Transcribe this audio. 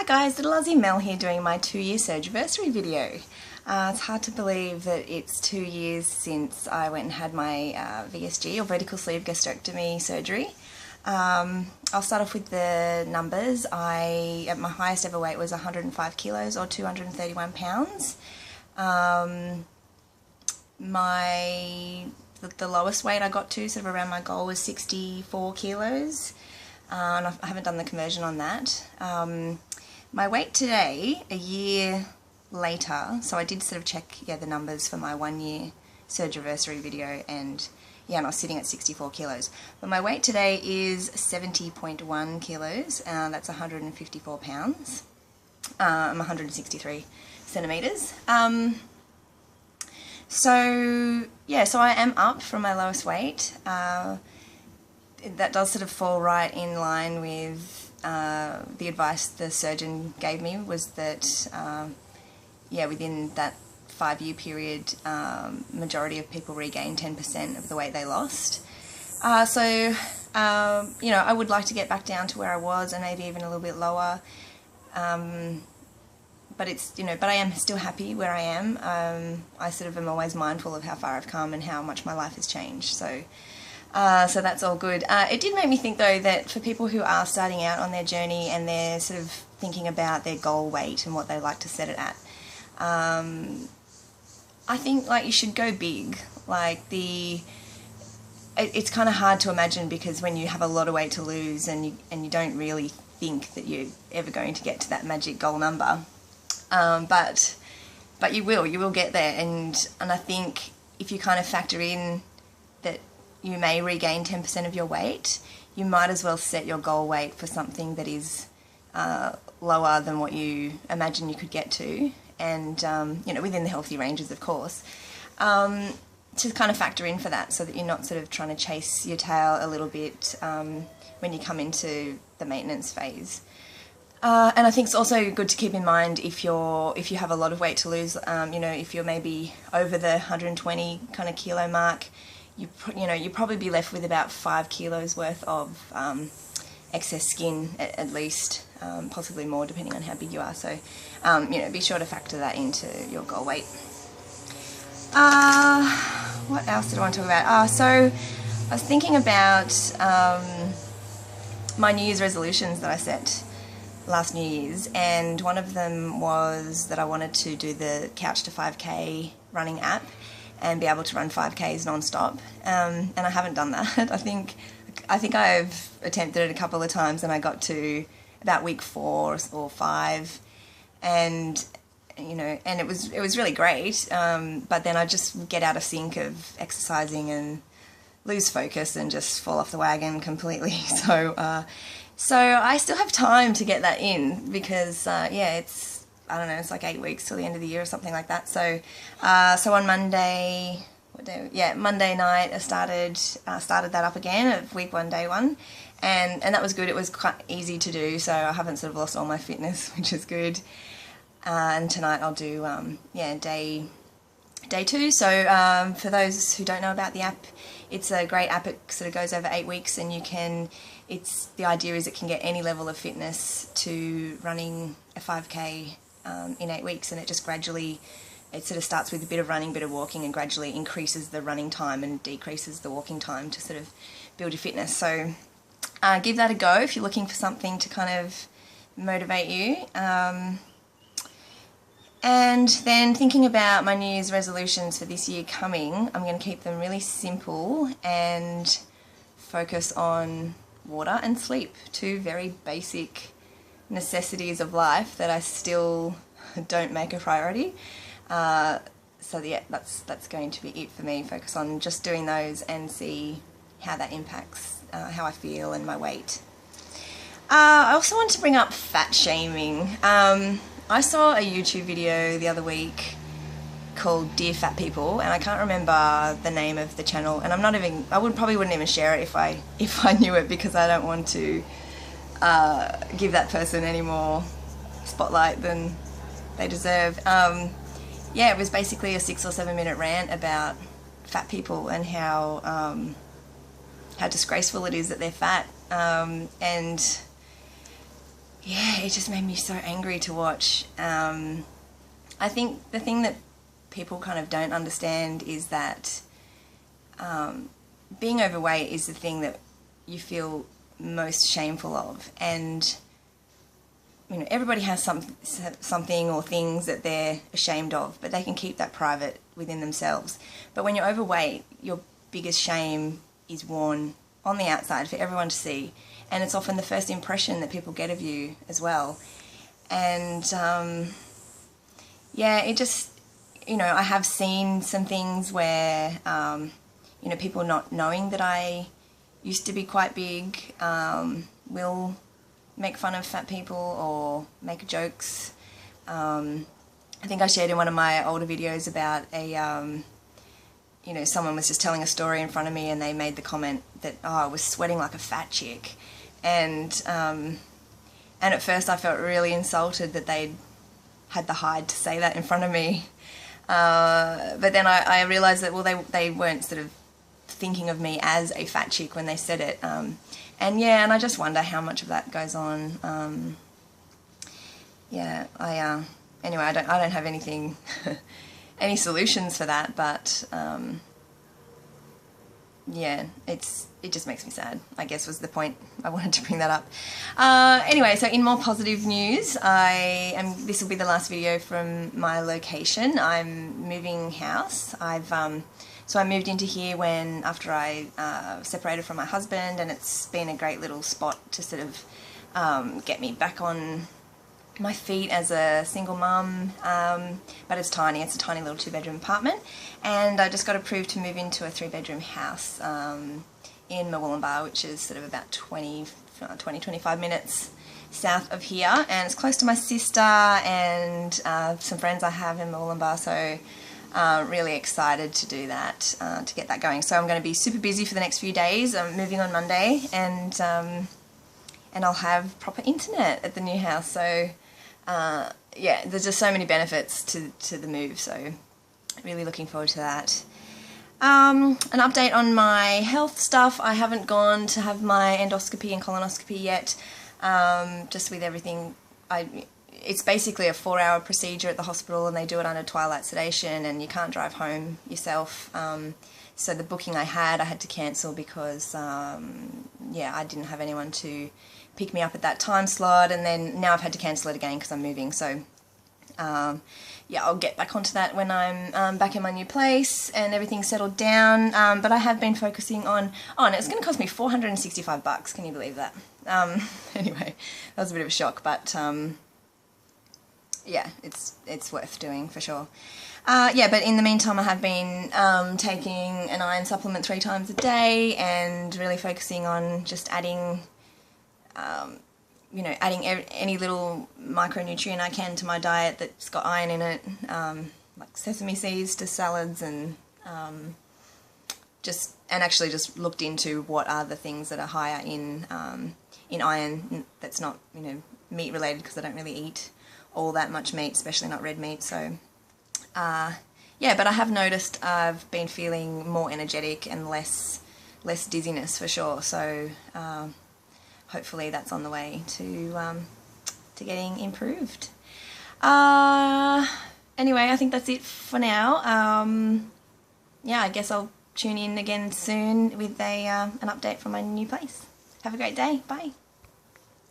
guys, little Aussie Mel here doing my 2-year surgerversary video. It's hard to believe that it's 2 years since I went and had my VSG or vertical sleeve gastrectomy surgery. I'll start off with the numbers. At my highest ever weight was 105 kilos or 231 pounds. The lowest weight I got to, sort of around my goal, was 64 kilos. And I haven't done the conversion on that. My weight today, a year later, so I did sort of check the numbers for my 1-year surgerversary video, and I was sitting at 64 kilos. But my weight today is 70.1 kilos, that's 154 pounds. I'm 163 centimetres. So I am up from my lowest weight. That does sort of fall right in line with the advice the surgeon gave me, was that within that 5-year period, majority of people regain 10% of the weight they lost. I would like to get back down to where I was, and maybe even a little bit lower. But I am still happy where I am. I sort of am always mindful of how far I've come and how much my life has changed. So that's all good. It did make me think, though, that for people who are starting out on their journey and they're sort of thinking about their goal weight and what they like to set it at, I think you should go big. It's kind of hard to imagine, because when you have a lot of weight to lose and you don't really think that you're ever going to get to that magic goal number, but you will get there. And I think if you kind of factor in that you may regain 10% of your weight, you might as well set your goal weight for something that is lower than what you imagine you could get to, and within the healthy ranges, of course, to kind of factor in for that, so that you're not sort of trying to chase your tail a little bit when you come into the maintenance phase. And I think it's also good to keep in mind, if you have a lot of weight to lose, if you're maybe over the 120 kind of kilo mark, you probably be left with about 5 kilos worth of excess skin at least, possibly more depending on how big you are. So be sure to factor that into your goal weight. What else did I want to talk about? So I was thinking about my New Year's resolutions that I set last New Year's, and one of them was that I wanted to do the Couch to 5K running app and be able to run 5Ks non-stop, and I haven't done that. I think I've attempted it a couple of times, and I got to about week 4 or 5, and it was really great, but then I just get out of sync of exercising and lose focus and just fall off the wagon completely. So I still have time to get that in, because it's like 8 weeks till the end of the year or something like that. So on Monday, Monday night, I started that up again at week 1, day 1, and that was good. It was quite easy to do, so I haven't sort of lost all my fitness, which is good. And tonight I'll do day 2. So for those who don't know about the app, it's a great app. It sort of goes over 8 weeks, and the idea is it can get any level of fitness to running a 5K in 8 weeks, and it just gradually, it sort of starts with a bit of running, bit of walking, and gradually increases the running time and decreases the walking time to sort of build your fitness. So give that a go if you're looking for something to kind of motivate you. And then thinking about my New Year's resolutions for this year coming, I'm going to keep them really simple and focus on water and sleep, 2 very basic necessities of life that I still don't make a priority. That's going to be it for me. Focus on just doing those and see how that impacts how I feel and my weight. I also want to bring up fat shaming. I saw a YouTube video the other week called Dear Fat People, and I can't remember the name of the channel, and I wouldn't even share it if I knew it, because I don't want to give that person any more spotlight than they deserve. It was basically a 6 or 7 minute rant about fat people and how disgraceful it is that they're fat, and yeah, it just made me so angry to watch. I think the thing that people kind of don't understand is that being overweight is the thing that you feel most shameful of, and you know, everybody has something or things that they're ashamed of, but they can keep that private within themselves. But when you're overweight, your biggest shame is worn on the outside for everyone to see, and it's often the first impression that people get of you as well. And yeah, it just, you know, I have seen some things where you know, people not knowing that I used to be quite big will make fun of fat people or make jokes. I think I shared in one of my older videos about you know, someone was just telling a story in front of me and they made the comment that, oh, I was sweating like a fat chick. And at first I felt really insulted that they'd had the hide to say that in front of me. But then I realised that, well, they weren't sort of thinking of me as a fat chick when they said it. And yeah, and I just wonder how much of that goes on. Yeah, anyway, I don't have anything, any solutions for that, but yeah, it just makes me sad, I guess was the point. I wanted to bring that up. Anyway, so in more positive news, this will be the last video from my location. I'm moving house. So I moved into here after I separated from my husband, and it's been a great little spot to sort of get me back on my feet as a single mum, but it's tiny. It's a tiny little 2-bedroom apartment, and I just got approved to move into a 3-bedroom house in Murwillumbah, which is sort of about 20-25 minutes south of here, and it's close to my sister and some friends I have in Murwillumbah, so really excited to do that, to get that going. So I'm going to be super busy for the next few days. I'm moving on Monday, and I'll have proper internet at the new house. So yeah, there's just so many benefits to the move, so really looking forward to that. An update on my health stuff. I haven't gone to have my endoscopy and colonoscopy yet, just with everything. It's basically a 4-hour procedure at the hospital, and they do it under twilight sedation, and you can't drive home yourself. So the booking I had to cancel because yeah, I didn't have anyone to pick me up at that time slot, and then now I've had to cancel it again because I'm moving. So yeah, I'll get back onto that when I'm back in my new place and everything's settled down. But I have been focusing on, and it's going to cost me $465. Can you believe that? Anyway, that was a bit of a shock, but yeah, it's worth doing for sure. Yeah, but in the meantime I have been taking an iron supplement 3 times a day and really focusing on just adding, you know, adding any little micronutrient I can to my diet that's got iron in it, like sesame seeds to salads, and actually just looked into what are the things that are higher in iron that's not, you know, meat related, because I don't really eat all that much meat, especially not red meat. So yeah, but I have noticed I've been feeling more energetic and less dizziness for sure, so hopefully that's on the way to getting improved. Anyway, I think that's it for now. Yeah, I guess I'll tune in again soon with an update from my new place. Have a great day. Bye.